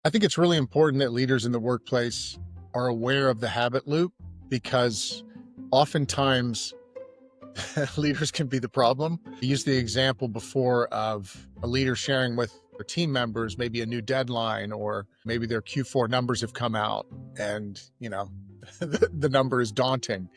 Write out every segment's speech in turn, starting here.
I think it's really important that leaders in the workplace are aware of the habit loop because oftentimes leaders can be the problem. I used the example before of a leader sharing with their team members maybe a new deadline or maybe their Q4 numbers have come out and, the number is daunting.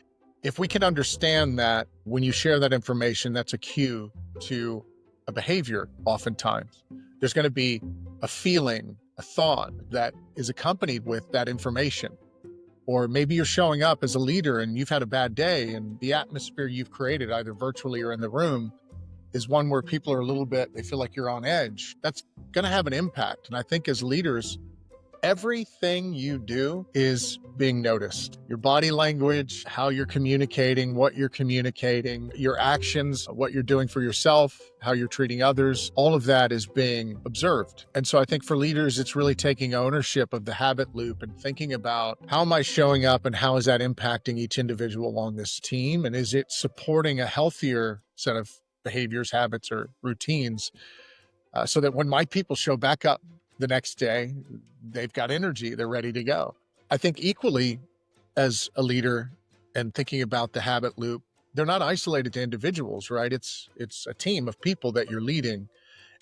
If we can understand that when you share that information, that's a cue to a behavior oftentimes. There's going to be a feeling, a thought that is accompanied with that information. Or maybe you're showing up as a leader and you've had a bad day, and the atmosphere you've created, either virtually or in the room, is one where people are a little bit, they feel like you're on edge. That's going to have an impact. And I think as leaders, everything you do is being noticed. Your body language, how you're communicating, what you're communicating, your actions, what you're doing for yourself, how you're treating others, all of that is being observed. And so I think for leaders, it's really taking ownership of the habit loop and thinking about how am I showing up and how is that impacting each individual on this team? And is it supporting a healthier set of behaviors, habits, or routines so that when my people show back up the next day, they've got energy, they're ready to go. I think equally as a leader and thinking about the habit loop, they're not isolated to individuals, right? It's a team of people that you're leading.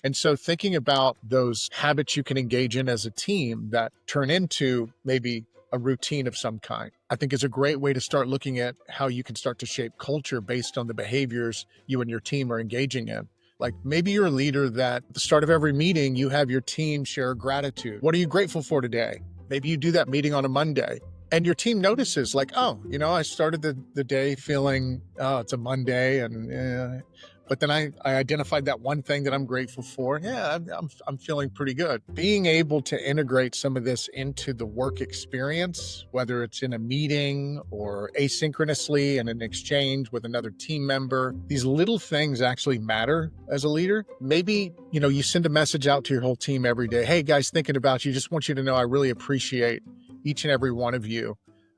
And so thinking about those habits you can engage in as a team that turn into maybe a routine of some kind, I think is a great way to start looking at how you can start to shape culture based on the behaviors you and your team are engaging in. Like maybe you're a leader that at the start of every meeting, you have your team share gratitude. What are you grateful for today? Maybe you do that meeting on a Monday and your team notices like, oh, I started the day feeling, oh, it's a Monday. But then I identified that one thing that I'm grateful for. Yeah, I'm feeling pretty good. Being able to integrate some of this into the work experience, whether it's in a meeting or asynchronously in an exchange with another team member, these little things actually matter as a leader. Maybe, you send a message out to your whole team every day. Hey guys, thinking about you. Just want you to know I really appreciate each and every one of you.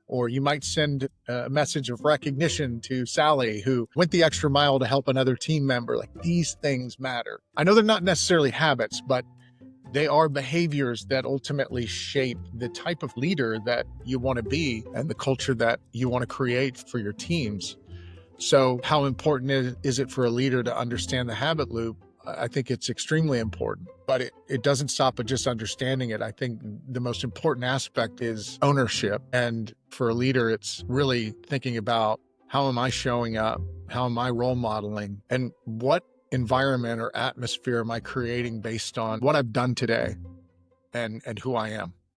Or you might send a message of recognition to Sally, who went the extra mile to help another team member. Like these things matter. I know they're not necessarily habits, but they are behaviors that ultimately shape the type of leader that you want to be and the culture that you want to create for your teams. So how important is it for a leader to understand the habit loop? I think it's extremely important, but it doesn't stop at just understanding it. I think the most important aspect is ownership. And for a leader, it's really thinking about how am I showing up? How am I role modeling? And what environment or atmosphere am I creating based on what I've done today and who I am?